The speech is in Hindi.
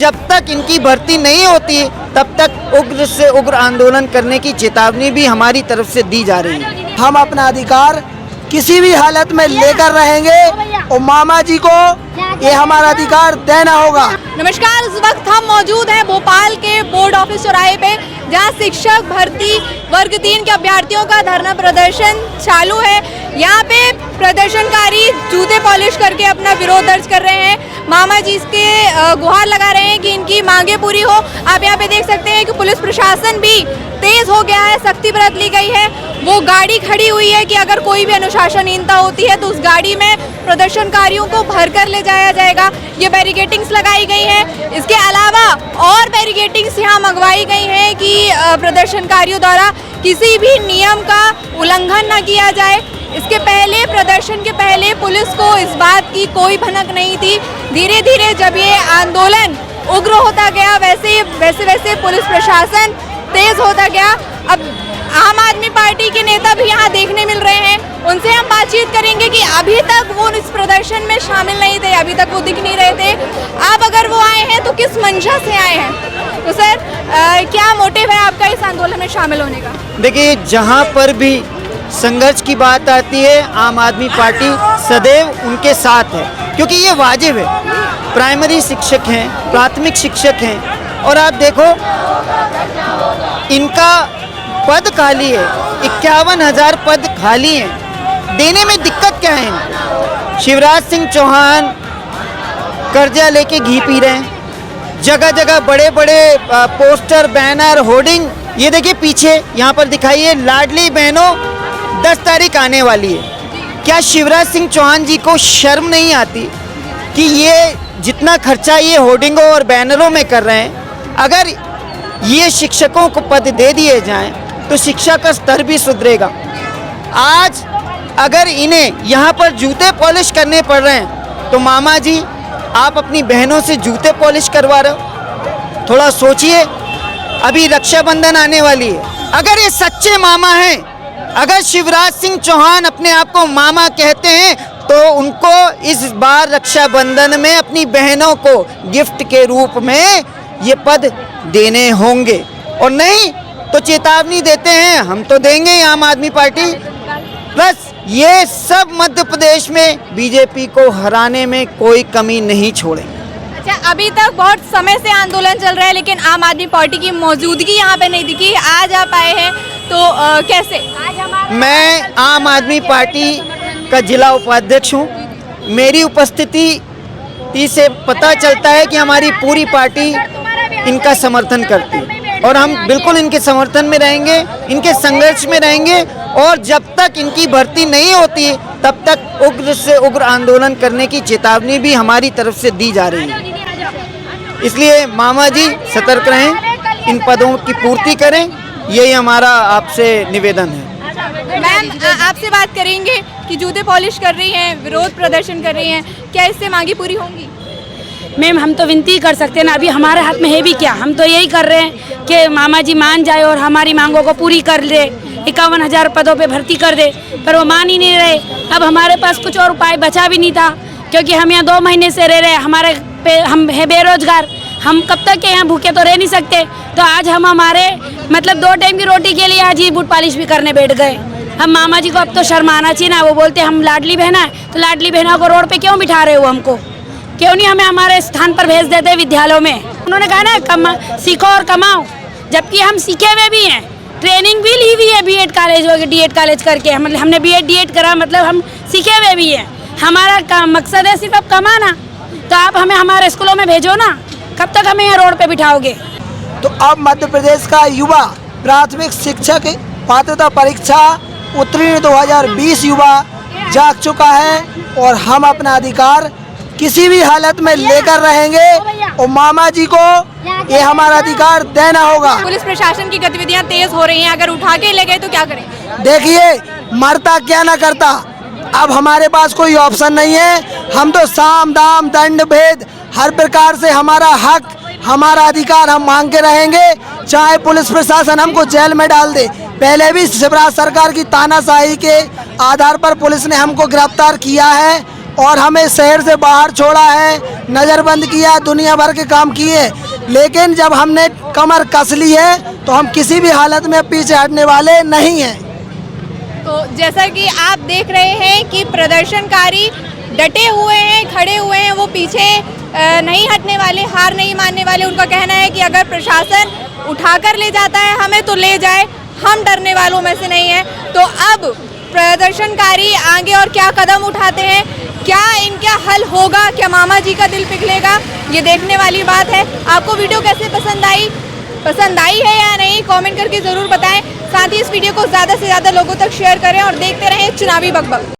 जब तक इनकी भर्ती नहीं होती तब तक उग्र से उग्र आंदोलन करने की चेतावनी भी हमारी तरफ से दी जा रही है। हम अपना अधिकार किसी भी हालत में लेकर रहेंगे और मामा जी को ये हमारा अधिकार देना होगा। नमस्कार, इस वक्त हम मौजूद हैं भोपाल के बोर्ड ऑफिस चौराहे पे, जहां शिक्षक भर्ती वर्ग 3 के अभ्यर्थियों का धरना प्रदर्शन चालू है। यहाँ पे प्रदर्शनकारी जूते पॉलिश करके अपना विरोध दर्ज कर रहे हैं। मामा जी इसके गुहार लगा रहे हैं कि इनकी मांगे पूरी हो। आप यहाँ पे देख सकते हैं कि पुलिस प्रशासन भी तेज हो गया है, सख्ती बरत ली गई है। वो गाड़ी खड़ी हुई है कि अगर कोई भी अनुशासनहीनता होती है तो उस गाड़ी में प्रदर्शनकारियों को भरकर ले जाया जाएगा। ये बैरिकेटिंग्स लगाई गई हैं। इसके अलावा और बैरिकेटिंग्स यहाँ मंगवाई गई हैं कि प्रदर्शनकारियों द्वारा किसी भी नियम का उल्लंघन न किया जाए। इसके पहले, प्रदर्शन के पहले पुलिस को इस बात की कोई भनक नहीं थी। धीरे धीरे जब ये आंदोलन उग्र होता गया, वैसे पुलिस प्रशासन तेज होता गया। अब आम आदमी पार्टी के नेता भी यहाँ देखने मिल रहे हैं, उनसे हम बातचीत करेंगे कि अभी तक वो इस प्रदर्शन में शामिल नहीं थे, अभी तक वो दिख नहीं रहे थे। अब अगर वो आए हैं तो किस मंशा से आए हैं? तो सर, क्या मोटिव है आपका इस आंदोलन में शामिल होने का? देखिए, जहाँ पर भी संघर्ष की बात आती है, आम आदमी पार्टी सदैव उनके साथ है, क्योंकि ये वाजिब है। प्राइमरी शिक्षक हैं, प्राथमिक शिक्षक हैं, और आप देखो इनका पद खाली है, 51,000 पद खाली हैं। देने में दिक्कत क्या है इनको? शिवराज सिंह चौहान कर्जा लेके घी पी रहे हैं। जगह जगह बड़े बड़े पोस्टर, बैनर, होर्डिंग, ये देखिए पीछे यहाँ पर दिखाइए, लाडली बहनों 10 तारीख आने वाली है। क्या शिवराज सिंह चौहान जी को शर्म नहीं आती कि ये जितना खर्चा ये होर्डिंगों और बैनरों में कर रहे हैं, अगर ये शिक्षकों को पद दे दिए जाएं तो शिक्षा का स्तर भी सुधरेगा। आज अगर इन्हें यहाँ पर जूते पॉलिश करने पड़ रहे हैं तो मामा जी, आप अपनी बहनों से जूते पॉलिश करवा रहे हो? थोड़ा सोचिए, अभी रक्षाबंधन आने वाली है। अगर ये सच्चे मामा हैं, अगर शिवराज सिंह चौहान अपने आप को मामा कहते हैं, तो उनको इस बार रक्षाबंधन में अपनी बहनों को गिफ्ट के रूप में ये पद देने होंगे, और नहीं तो चेतावनी देते हैं, हम तो देंगे आम आदमी पार्टी। प्लस ये सब मध्य प्रदेश में बीजेपी को हराने में कोई कमी नहीं छोड़ेंगे। अच्छा, अभी तक बहुत समय से आंदोलन चल रहा है, लेकिन आम आदमी पार्टी की मौजूदगी यहाँ पे नहीं दिखी। आज आप आए हैं तो कैसे? मैं आम आदमी पार्टी का जिला उपाध्यक्ष हूँ। मेरी उपस्थिति से पता चलता है कि हमारी पूरी पार्टी इनका समर्थन करती है, और हम बिल्कुल इनके समर्थन में रहेंगे, इनके संघर्ष में रहेंगे, और जब तक इनकी भर्ती नहीं होती तब तक उग्र से उग्र आंदोलन करने की चेतावनी भी हमारी तरफ से दी जा रही है। इसलिए मामा जी सतर्क रहें, इन पदों की पूर्ति करें, यही हमारा आपसे निवेदन है। मैम, आपसे बात करेंगे कि जूते पॉलिश कर रही हैं, विरोध प्रदर्शन कर रही हैं, क्या इससे मांगी पूरी होंगी? मैम, हम तो विनती कर सकते हैं ना, अभी हमारे हाथ में है भी क्या? हम तो यही कर रहे हैं कि मामा जी मान जाए और हमारी मांगों को पूरी कर दे, 51,000 पदों पे भर्ती कर दे, पर वो मान ही नहीं रहे। अब हमारे पास कुछ और उपाय बचा भी नहीं था, क्योंकि हम यहाँ 2 महीने से रह रहे हैं, हमारे पे हम है बेरोजगार, हम कब तक यहाँ भूखे तो रह नहीं सकते। तो आज हम हमारे मतलब 2 टाइम की रोटी के लिए आज ये बूट पॉलिश भी करने बैठ गए। हम मामा जी को अब तो शर्म आना चाहिए ना। वो बोलते हम लाडली बहना है, तो लाडली बहना को रोड पे क्यों बिठा रहे हो? हमको क्यों नहीं हमें हमारे स्थान पर भेज देते विद्यालयों में? उन्होंने कहा ना, सीखो और कमाओ, जबकि हम सीखे हुए भी हैं, ट्रेनिंग भी ली हुई है बीएड कॉलेज और डीएड कॉलेज करके। मतलब हमने बीएड डीएड करा, मतलब हम सीखे हुए भी हैं। हमारा मकसद है सिर्फ अब कमाना, तो आप हमें हमारे स्कूलों में भेजो ना। कब तक हमें यहाँ रोड पे बिठाओगे? तो अब मध्य प्रदेश का युवा प्राथमिक शिक्षक पात्रता परीक्षा उत्तीर्ण 2020 युवा जाग चुका है, और हम अपना अधिकार किसी भी हालत में लेकर रहेंगे और मामा जी को ये हमारा अधिकार देना होगा। पुलिस प्रशासन की गतिविधियां तेज हो रही हैं, अगर उठा के ले गए तो क्या करें? देखिए, मरता क्या ना करता, अब हमारे पास कोई ऑप्शन नहीं है। हम तो साम दाम दंड भेद हर प्रकार से हमारा हक, हमारा अधिकार हम मांग के रहेंगे, चाहे पुलिस प्रशासन हमको जेल में डाल दे। पहले भी शिवराज सरकार की तानाशाही के आधार पर पुलिस ने हमको गिरफ्तार किया है और हमें शहर से बाहर छोड़ा है, नज़रबंद किया, दुनिया भर के काम किए, लेकिन जब हमने कमर कस ली है तो हम किसी भी हालत में पीछे हटने वाले नहीं हैं। तो जैसा कि आप देख रहे हैं कि प्रदर्शनकारी डटे हुए हैं, खड़े हुए हैं, वो पीछे नहीं हटने वाले, हार नहीं मानने वाले। उनका कहना है कि अगर प्रशासन उठाकर ले जाता है हमें तो ले जाए, हम डरने वालों में से नहीं हैं। तो अब प्रदर्शनकारी आगे और क्या कदम उठाते हैं, क्या इनका हल होगा, क्या मामा जी का दिल पिघलेगा, ये देखने वाली बात है। आपको वीडियो कैसे पसंद आई है या नहीं, कमेंट करके ज़रूर बताएं। साथ ही इस वीडियो को ज़्यादा से ज़्यादा लोगों तक शेयर करें और देखते रहें चुनावी बकबक।